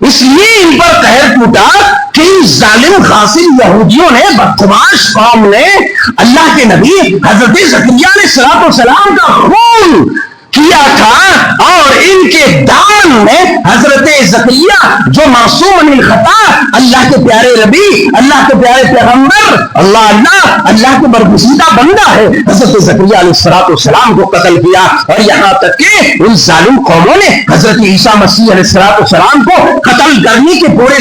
اس لیے ان پر قہر ٹوٹا کہ ان ظالم غاصب یہودیوں نے، بدخواش قوم نے اللہ کے نبی حضرت زکریا علیہ السلام کا خون کیا تھا، اور ان کے دامن میں حضرت زکریا جو معصوم من الخطا، اللہ کے پیارے نبی، اللہ کے پیارے پیغمبر، اللہ کے برگزیدہ بندہ ہے، حضرت زکریا علیہ السلام کو قتل کیا۔ اور یہاں تک کہ ان ظالم قوموں نے حضرت عیسیٰ مسیح علیہ السلام کو قتل کرنے کے پورے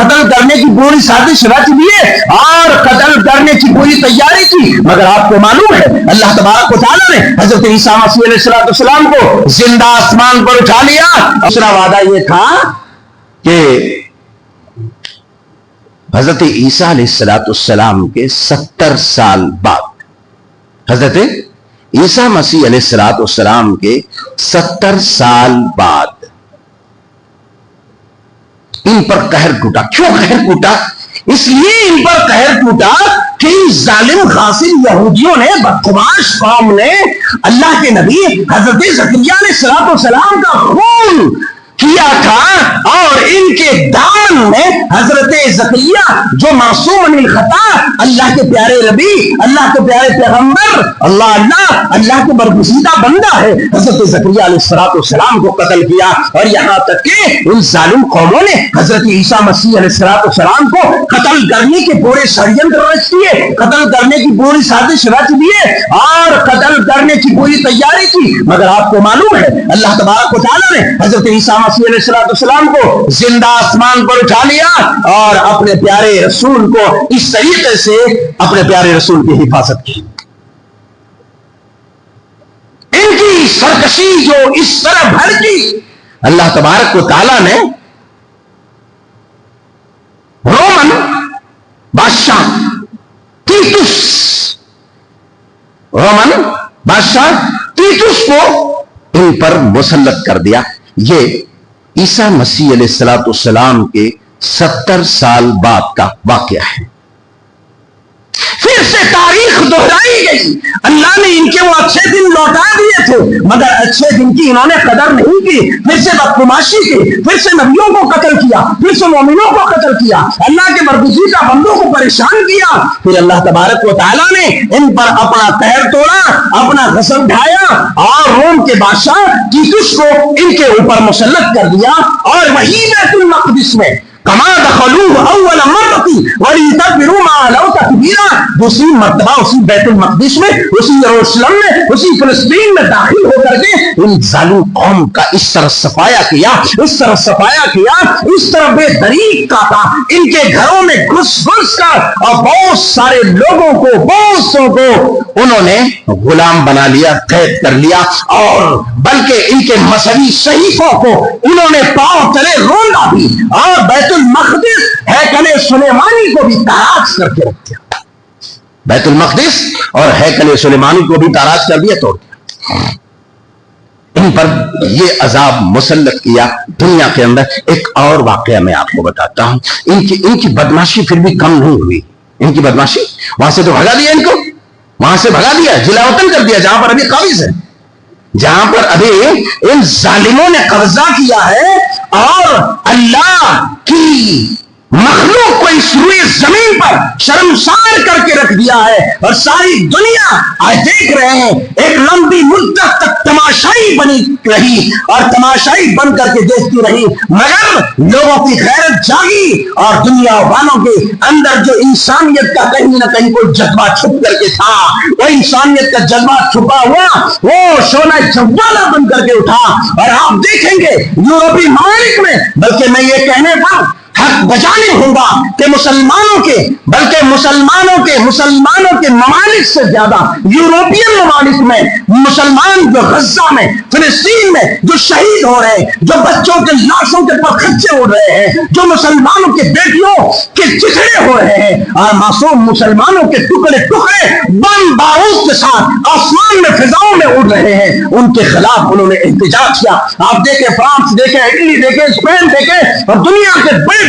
قتل کرنے کی پوری سازش رچ دیے اور قتل کرنے کی پوری تیاری کی، مگر آپ کو معلوم ہے اللہ تبارک و تعالیٰ نے حضرت عیسیٰ مسیح علیہ السلام کو زندہ آسمان پر اٹھا لیا۔ دوسرا وعدہ یہ تھا کہ حضرت عیسیٰ علیہ السلام کے 70 سال بعد، حضرت عیسیٰ مسیح علیہ السلام کے 70 سال بعد ان پر قہر ٹوٹا۔ کیوں قہر ٹوٹا؟ اس لیے ان پر قہر ٹوٹا کہ ظالم غاصب یہودیوں نے، بدخواش قوم نے اللہ کے نبی حضرت زکریا علیہ السلام کا خون کیا تھا، اور ان کے دامن میں حضرت زکریا جو معصوم من الخطا، اللہ کے پیارے نبی، اللہ کے پیارے پیغمبر، اللہ کے برگزیدہ بندہ ہے، حضرت زکریا علیہ السلام کو قتل کیا۔ اور یہاں تک کہ ان ظالم قوموں نے حضرت عیسیٰ مسیح علیہ السلام کو قتل کرنے کے پورے ષڑینتر رچ دیے، قتل کرنے کی پوری سازش رچ دیے اور قتل کرنے کی پوری تیاری کی، مگر آپ کو معلوم ہے اللہ تبارک و تعالیٰ نے حضرت عیسیٰ مسیح علیہ السلام کو زندہ آسمان پر اٹھا لیا اور اپنے پیارے رسول کو اس طریقے سے اپنے پیارے رسول کی حفاظت کی۔ ان کی سرکشی جو اس طرح بھر کی، اللہ تبارک و تعالیٰ نے رومن بادشاہ تیتس کو ان پر مسلط کر دیا۔ یہ عیسیٰ مسیح علیہ السلام کے 70 سال بعد کا واقعہ ہے۔ پھر سے تاریخ دہرائی گئی، اللہ نے ان کے وہ اچھے دن لوٹا دیے تھے، مگر اچھے دن کی انہوں نے قدر نہیں کی، پھر سے بدگماشی کی، پھر سے نبیوں کو قتل کیا، پھر سے مومنوں کو قتل کیا، اللہ کے برگزیدہ بندوں کو پریشان کیا۔ پھر اللہ تبارک و تعالیٰ نے ان پر اپنا قہر توڑا، اپنا غضب ڈھایا اور روم کے بادشاہ تیتس کو ان کے اوپر مسلط کر دیا، اور وہی بیت المقدس میں کما دخلوه اول مرتی ولیتبروا ما علوا تکبیرا، دوسری مرتبہ اسی بیت المقدس میں، اسی یروشلم میں، اسی فلسطین میں داخل ہو کر کے ان ظالم قوم کا اس طرح صفایا کیا، اس طرح بے دریغ کا تھا، ان کے گھروں میں گھس کر اور بہت سارے لوگوں کو، بہت سو کو انہوں نے غلام بنا لیا، قید کر لیا، اور بلکہ ان کے مذہبی صحیفوں کو انہوں نے پاؤں تلے روندا بھی، اور بیت المقدس ہیکل سلیمانی کو بھی تاراج کر کے رکھ دیا، بیت المقدس اور ہیکل سلیمانی کو بھی تاراج کر دیا، توڑ دیا۔ ان پر یہ عذاب مسلط کیا دنیا کے اندر۔ ایک اور واقعہ میں آپ کو بتاتا ہوں، ان کی بدماشی پھر بھی کم نہیں ہوئی، ان کی بدماشی وہاں سے تو بھگا دیا، ان کو وہاں سے بھگا دیا، جلا وطن کر دیا، جہاں پر ابھی قابض ہے، جہاں پر ابھی ان ظالموں نے قبضہ کیا ہے، اور اللہ کی مخلوق کو اس روئے زمین پر شرمسار کر کے رکھ دیا ہے، اور ساری دنیا آج دیکھ رہے ہیں ایک لمبی مدت تک تماشائی بنی رہی اور تماشائی بن کر کے دیکھتی رہی، مگر لوگوں کی غیرت جاگی اور دنیا والوں کے اندر جو انسانیت کا کہیں نہ کہیں کوئی جذبہ چھپ کر کے تھا، وہ انسانیت کا جذبہ چھپا ہوا وہ شعلہ جوالا بن کر کے اٹھا۔ اور آپ دیکھیں گے یورپی ممالک میں، بلکہ میں یہ کہنے پر حق بجانب ہوں گا کہ مسلمانوں کے ممالک سے زیادہ یورپین ممالک میں مسلمان جو غزہ میں، فلسطین میں جو شہید ہو رہے ہیں، جو بچوں کے لاشوں کے پر خچے اڑ رہے ہیں، جو مسلمانوں کے بیٹیوں کے چتھڑے ہو رہے ہیں، اور معصوم مسلمانوں کے ٹکڑے بم بارود کے ساتھ آسمان میں فضاؤں میں اڑ رہے ہیں، ان کے خلاف انہوں نے احتجاج کیا۔ آپ دیکھیں فرانس دیکھیں، اٹلی دیکھیں، اسپین دیکھیں، اور دنیا کے بڑے